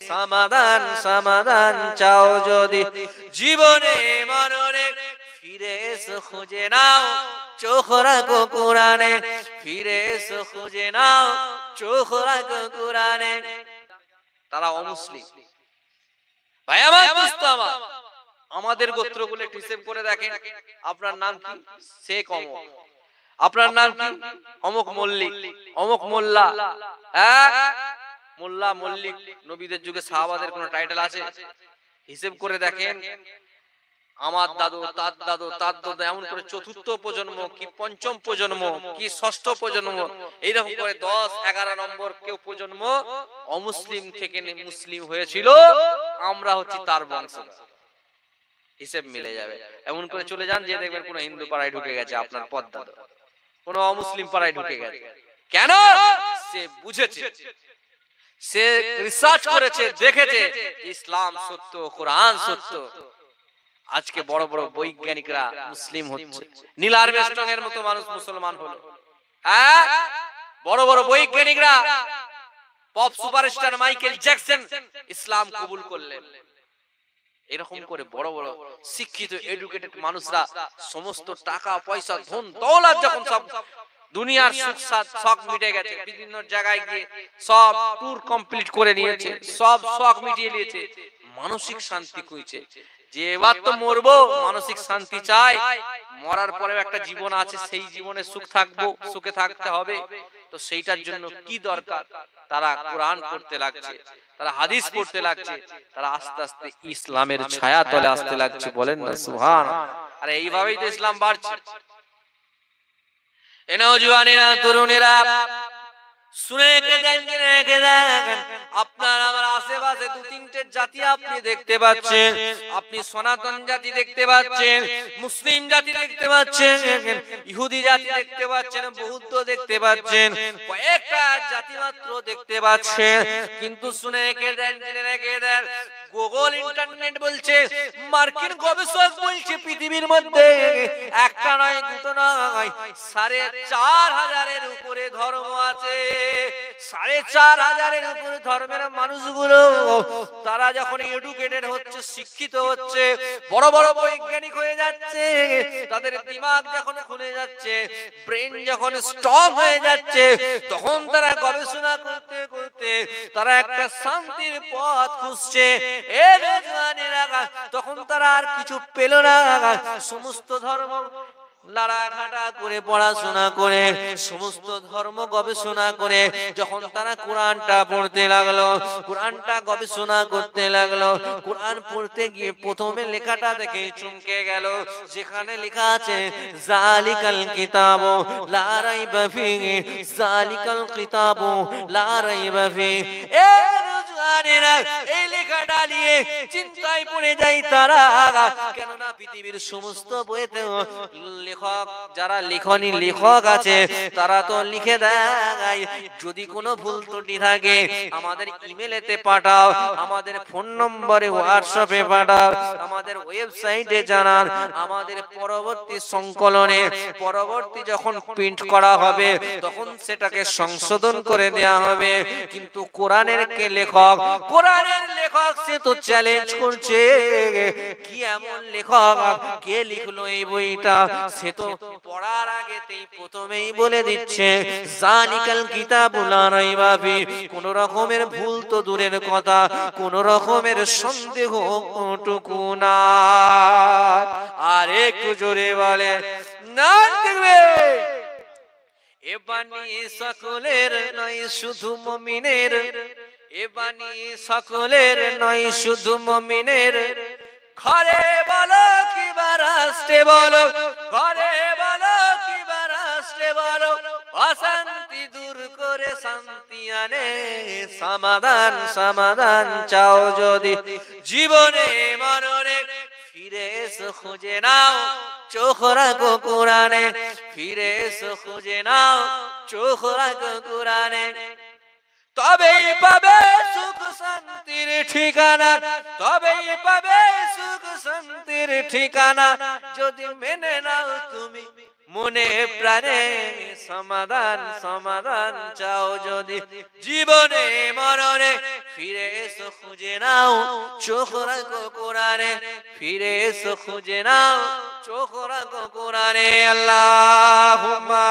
সমাধান সমাধান চাও যদি জীবনে মরণে ফিরে এসো খুঁজে নাও চোখ রাখো কোরআনে ফিরে এসো খুঁজে নাও চোখ রাখো কোরআনে। তারা অমুসলিম ভাই আমার মুস্তাফা আমাদের গোত্রগুলো হিসেব করে দেখেন আপনার নাম কি শেখ অমুক আপনার নাম কি অমুক মল্লিক অমুক মোল্লা হ্যাঁ মোল্লা মল্লিক নবীদের যুগে সাহাবাদের কোনো টাইটেল আছে হিসেব করে দেখেন আমার দাদু তার দাদু তার দাদু এমন করে চতুর্থ প্রজন্ম কি পঞ্চম প্রজন্ম কি ষষ্ঠ প্রজন্ম এইরকম করে 10-11 নম্বর কেউ প্রজন্ম অমুসলিম থেকে মুসলিম হয়েছিল আমরা হচ্ছি তার বংশধর হিসেব মিলে যাবে। এমন করে চলে যান যে দেখবেন কোন হিন্দু পাড়ায় ঢুকে গেছে আপনার পদ্মাদ কোন অমুসলিম পাড়ায় ঢুকে গেছে কেন সে বুঝেছে সে রিসার্চ করেছে দেখেছে ইসলাম সত্য কোরআন সত্য। আজকে বড় বড় বৈজ্ঞানিকরা মুসলিম হচ্ছে নীল আর্মস্ট্রং এর মতো মানুষ মুসলমান হলো বড় বড় বৈজ্ঞানিকরা পপ সুপারস্টার মাইকেল জ্যাকসন ইসলাম কবুল করলেন। এরকম করে বড় বড় শিক্ষিত এডুকেটেড মানুষরা সমস্ত টাকা পয়সা ধন দৌলত যখন সব দুনিয়ার সুখ শখ মিটে গেছে বিভিন্ন জায়গায় গিয়ে সব ট্যুর কমপ্লিট করে নিয়েছে সব শখ মিটিয়ে নিয়েছে মানসিক শান্তি খুঁজছে যে এবার তো মরবো মানসিক শান্তি চাই মরার পরেও একটা জীবন আছে সেই জীবনে সুখ থাকবো সুখে থাকতে হবে তো সেইটার জন্য কি দরকার তারা কোরআন পড়তে লাগছে তারা হাদিস পড়তে লাগছে তারা আস্তে আস্তে ইসলামের ছায়া তলে আসতে লাগছে বলেন না সুবহানাল্লাহ। আরে এইভাবেই তো ইসলাম বাড়ছে। এ নওজওয়ানেরা তরুণেরা শুনে রেখে দেন আপনার আমার আশেপাশে 2-3টে জাতি আপনি দেখতে পাচ্ছেন আপনি সনাতন জাতি দেখতে পাচ্ছেন মুসলিম জাতি দেখতে পাচ্ছেন ইহুদি জাতি দেখতে পাচ্ছেন বৌদ্ধ দেখতে পাচ্ছেন কয়েকটা জাতি মাত্র দেখতে পাচ্ছেন কিন্তু শুনে রেখে দেন গুগল ইন্টারনেট বলছে মার্কিন গবেষক বলছে পৃথিবীর মধ্যে একটা নয় দুটো নয় 4,500-এর উপরে ধর্ম আছে 4,500-এর উপরে ধর্মের মানুষগুলো তারা যখন এডুকেটেড হচ্ছে শিক্ষিত হচ্ছে বড় বড় বৈজ্ঞানিক হয়ে যাচ্ছে তাদের দিমাগ যখন খুলে যাচ্ছে ব্রেন যখন স্ট্রং হয়ে যাচ্ছে তখন তারা গবেষণা করতে করতে তারা একটা শান্তির পথ খুঁজছে তখন তারা আর কিছু পেল না সমস্ত ধর্ম লাড়াঘাটা করে পড়াশোনা করে সমস্ত ধর্ম গবেষণা করে যখন তারা কোরআনটা পড়তে লাগলো কোরআনটা গবেষণা করতে লাগলো কোরআন পড়তে গিয়ে প্রথমে লেখাটা দেখে চমকে গেল যেখানে লেখা আছে জালিকাল কিতাবু লা রাইবা ফিহি জালিকাল কিতাবু লা রাইবা ফিহি এই লেখাটা নিয়ে চিন্তায় পড়ে যায় তারা কেননা পৃথিবীর সমস্ত বইতে লেখক যারা লেখক আছে তারা তো লিখে দেয় যদি কোনো ভুল ত্রুটি থাকে আমাদের ইমেলেতে পাঠাও আমাদের ফোন নম্বরে হোয়াটসঅ্যাপে পাঠাও আমাদের ওয়েবসাইটে জানান আমাদের পরবর্তী সংকলনে পরবর্তী যখন প্রিন্ট করা হবে তখন সেটাকে সংশোধন করে দেওয়া হবে। কিন্তু কোরআনের কে লেখক কোরআনের লেখক সে তো চ্যালেঞ্জ করছে কি এমন লেখক কে লিখলো এই বইটা সে তো পড়ার আগেতেই প্রথমেই বলে দিচ্ছে জালিকাল কিতাবু লা রাইবা ফি কোন রকমের ভুল তো দূরের কথা কোন রকমের সন্দেহ টুকু না। আর একটু জোরে বলে না দেখবে এ বাণী সকলের নয় শুধু মুমিনের এ বাণী সকলের নয় শুধু মুমিনের ঘরে বলো কিবা রাষ্ট্রে বলো ঘরে বলো কিবা রাষ্ট্রে বলো অশান্তি দূর করে শান্তি আনে সমাধান সমাধান চাও যদি জীবনে মরণে ফিরে এসো খুঁজে নাও চোখ রাখো কোরআনে ফিরে এসো খুঁজে নাও চোখ রাখো কোরআনে তবেই পাবে সুখ শান্তির ঠিকানা তবেই পাবে সুখ শান্তির ঠিকানা যদি মেনে নাও তুমি মনে প্রাণে সমাধান সমাধান চাও যদি জীবনে মরণে ফিরে এসো খুঁজে নাও চোখ রাখো কোরআনে ফিরে এসো খুঁজে নাও চোখ রাখো কোরআনে আল্লাহুম্মা